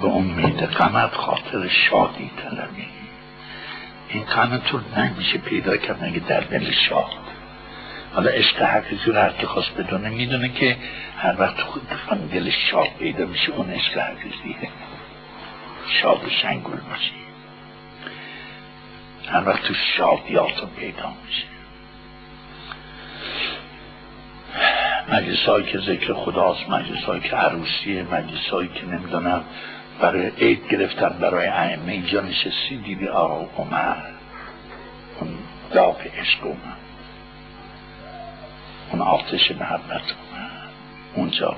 به امید غمت خاطر شادی طلبی. این غم تو نمیشه پیدا کرد مگه در دل شاد. حالا عشق حقیقی رو هر که خواست بدونه میدونه که هر وقت خود دل شاد پیدا میشه اون عشق حقیقیه. شاد و شنگول باشی هر وقت تو شادیاتو پیدا میشه. مجلسایی که ذکر خداست، مجلسایی که عروسیه، مجلسایی که نمیدونم برای عید گرفتن برای ائمه، اینجا نشستی دیدی آقا عمر اون داغ عشق اومد، اون آتش محبت اومد اونجا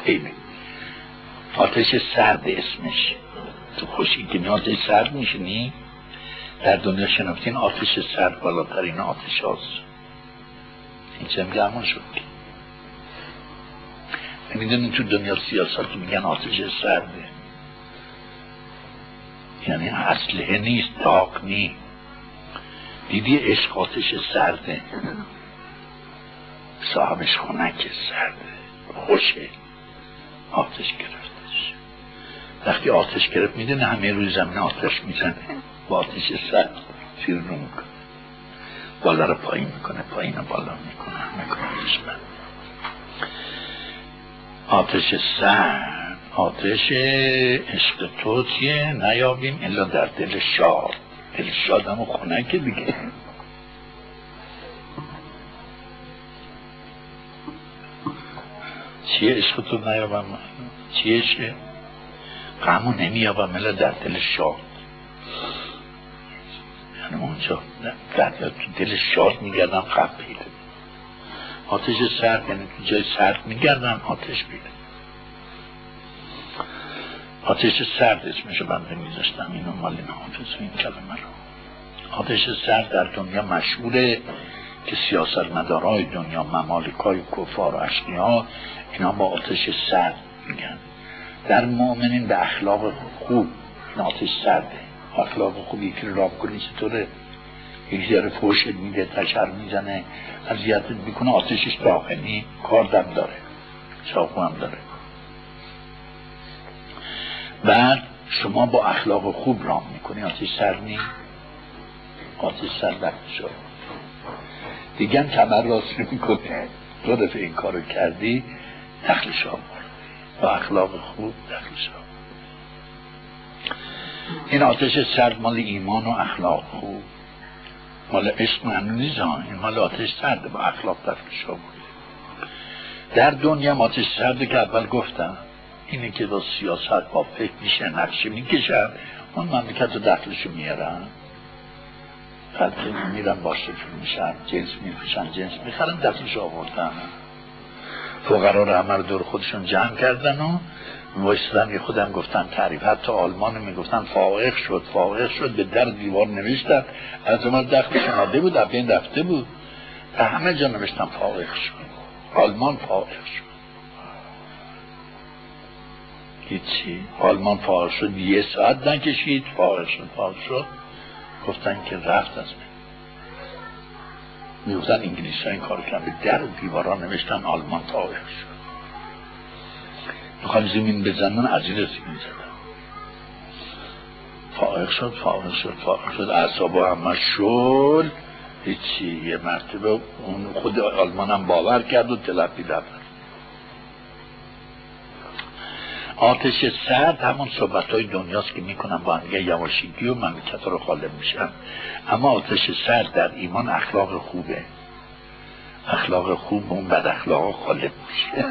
خیلی آتش سرد اسمش. تو خوشی که آتش سرد میشنی در دنیا شنفتین آتش سرد بالاترین آتش هاست. اینجا میگه همون شد که میدونی تو دنیا سیاست میگن آتش سرده، یعنی اسلحه نیست، داغ نیست. دیدی عشق آتش سرده، صاحبش خنک سرده خوشه، آتش گرفتش. وقتی آتش گرفت میدونه همه روی زمین آتش میزنه با آتش سرد زیر رو میکنه، بالا رو پایین میکنه، پایین رو بالا میکنه، همه کارش من. آتش سرد، آتش عشق تو چیه؟ نیابیم الا در دل شاد. دل شاد همون خنک دیگه. چیه عشق تو نیابم؟ چیه عشق؟ غمو نمیابم الا در دل شاد. یعنی اونجا در تو دل شاد میگردم غم پیدا. آتش سرد یعنی تو جای سرد میگردم آتش پیدا. آتش سرد اسمشو بنده میذاشتم، اینو مال حافظ این کلمه رو. آتش سرد در دنیا مشهوره که سیاستمدارای دنیا، ممالکای کفار و اشقیا، اینا با آتش سرد میگن. در مؤمنین به اخلاق خوب این آتش سرده. اخلاق خوب یکی رو راب کنی چطوره؟ یکی داره فوشت میده، تشر میزنه، اذیتت میکنه، آتشش داخلی کار دم داره، چاقو هم داره. بعد شما با اخلاق خوب رام میکنی، آتش سرد نی؟ آتش سرد وقت شد دیگه کمر راست میکنه. دو دفعه این کارو کردی دخلش آورد، با اخلاق خوب دخلش آورد. این آتش سرد مال ایمان و اخلاق خوب، مال عشق معنی نیست، این مال آتش سرده با اخلاق دخلش آورد. در دنیا آتش سرده که اول گفتم اینه که با سیاست با فکر میشه، نقشه میکشن، اون مملکت رو دخلشو میارن، بعد میرن باشفر میشن، جنس میفروشن، جنس میخرن، دخلش آوردن. فقرا رو همه رو دور خودشون جمع کردن و وایستدن. خودم گفتن تعریف، حتی آلمان میگفتن فائق شد، فائق شد، به در دیوار نوشتن از اون دخلش آمده بود، از بین رفته بود، به همه جا نوشتن فائق شد، آلمان فائق شد. هیچی، آلمان فائق شد، یه ساعت نکشید فائق شد، گفتن که رفت از من. میگفتن انگلیسی ها این کار کردن، به در دیوارا نوشتن آلمان فائق شد. میخوان زمین بزنن از این رسیم میزدن، فائق شد، اعصابا همه شد. هیچی، یه مرتبه اون خود آلمان هم باور کرد و تلفی رفت. آتش سرد همون صحبت های دنیاست که میکنن با هم یواشیگی و مملکت رو غالب میشن. اما آتش سرد در ایمان اخلاق خوبه، اخلاق خوب اون بد اخلاق غالب میشه.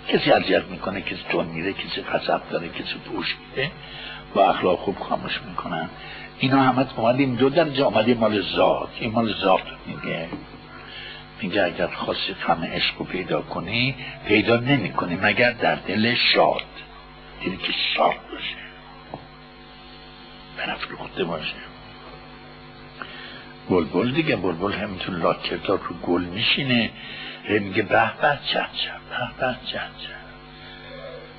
کسی اذیت میکنه، کسی تون میره، کسی غضب داره، کسی فحش میده، با اخلاق خوب خاموش میکنن. اینا همه اومدیم دو درجه، آمده مال ذات. این مال ذات میگه اگر خواستی غم عشق رو پیدا کنی پیدا نمی کنی مگر در دل شاد، دلی که شاد باشه، برافروخته باشه. بلبل دیگه، بلبل همینطور لاکردار رو گل میشینه، میگه به به چه.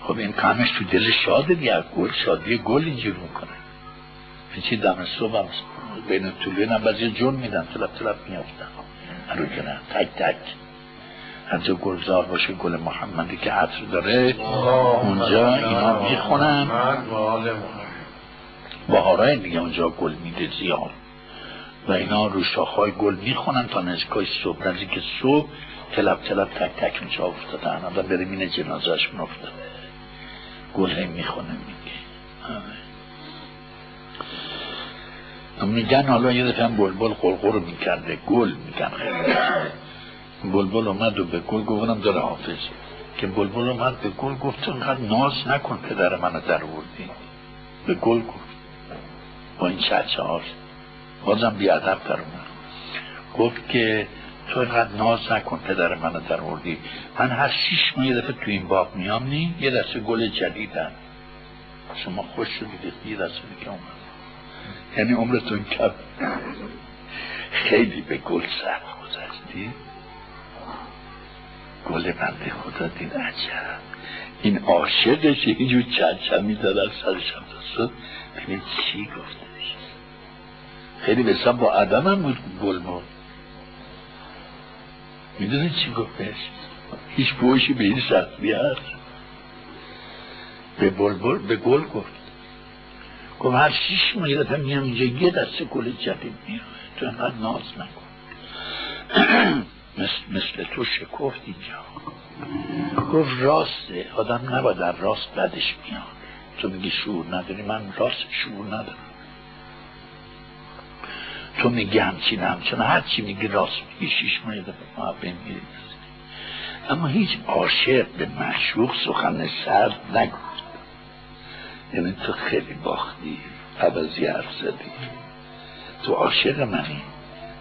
خب این غمش تو دل شاده دیگه، گل شادی گل اینجور میکنه. چی دم صبح هم بین طولوین هم بعضی جون میدن، تلپ میافتن رو کنن تک تک. حتی گلزار باشه گل محمدی که عطر داره اونجا اینا میخونن. بهارای دیگه اونجا گل میده زیاد و اینا رو شاخهای گل میخونن تا نزدیکای صبح. نزدیک صبح تلب تلب تک تک میشه افتادن آدم بریم اینه جنازهش افتاده گل میخونه میگه. میگن حالا یه دفعه بلبل قلقل میکرده گل میگن خیلی بلبل اومد و به گل گفتم داره حافظ که بلبل اومد به گل گفت تو اینقدر ناز نکن پدر منو در آوردی. به گل گفت با این چچه هاست بازم بیادب در اومد گفت که تو اینقدر ناز نکن پدر منو در آوردی. من هر 6 ماه یه دفعه تو این باغ میام نی یه دسته گل جدیدن شما خوش شدید یه دسته دیگه اومد. یعنی عمرتون کم خیلی به گل سر گذشتی. گل بنده خدا دید عجب این عاشقش اینجور چمچمی دادن سرشم دست ببین چی گفتش. خیلی بسیار با عدم هم بود بلبل. میدونی چی گفتش؟ هیچ بوشی به این سختی هست. به بلبل به گل گفت گفت هر 6 ماه یه دفعه میام اینجا یه دسته گل جدید میام تو اینقدر ناز نکن. مثل تو شکفت اینجا. گفت راسته آدم نباید در راست بدش میاد. تو میگی شعور نداری من راست شعور ندارم. تو میگی همچین هر چی میگی راست میگی 6 ماه یه دفعه محبه میگی. اما هیچ عاشق به معشوق سخن سرد نگفت. یعنی تو خیلی باختی عوضی حرف زدی. تو عاشق منی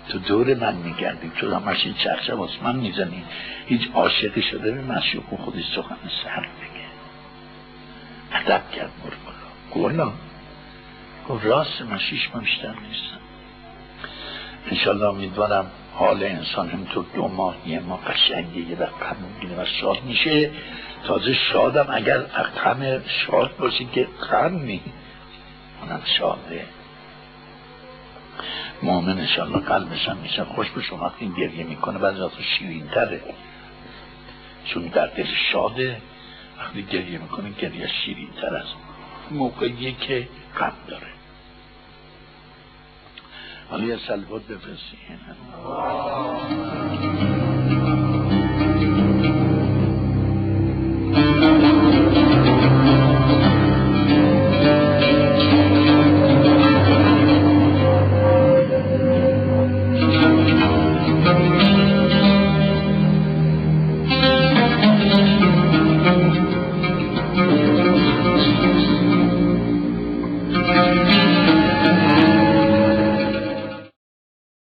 تو دور من میگردی تو همش این چرچه واسه من میزنی. هیچ عاشقی شده به معشوق خودش سخن سرد بگه. ادب کرد گولا گفت راست من 6 ماه بیشتر نیستم. انشالله امیدوارم حال انسان همینطور 2 ماه 1 ماه قشنگه یه وقت غم میگیره و شاد میشه. تازه شادم اگر غم شاد باشی که غم نی اونم شاده. مؤمن انشالله قلبش هم میشه خوش به شما وقتی گریه میکنه بعضی وقتا شیرین تره چون در دل شاده. وقتی گریه میکنه گریه شیرین تر از موقعیه که غم داره. حالا یه سلوات بفرستیم.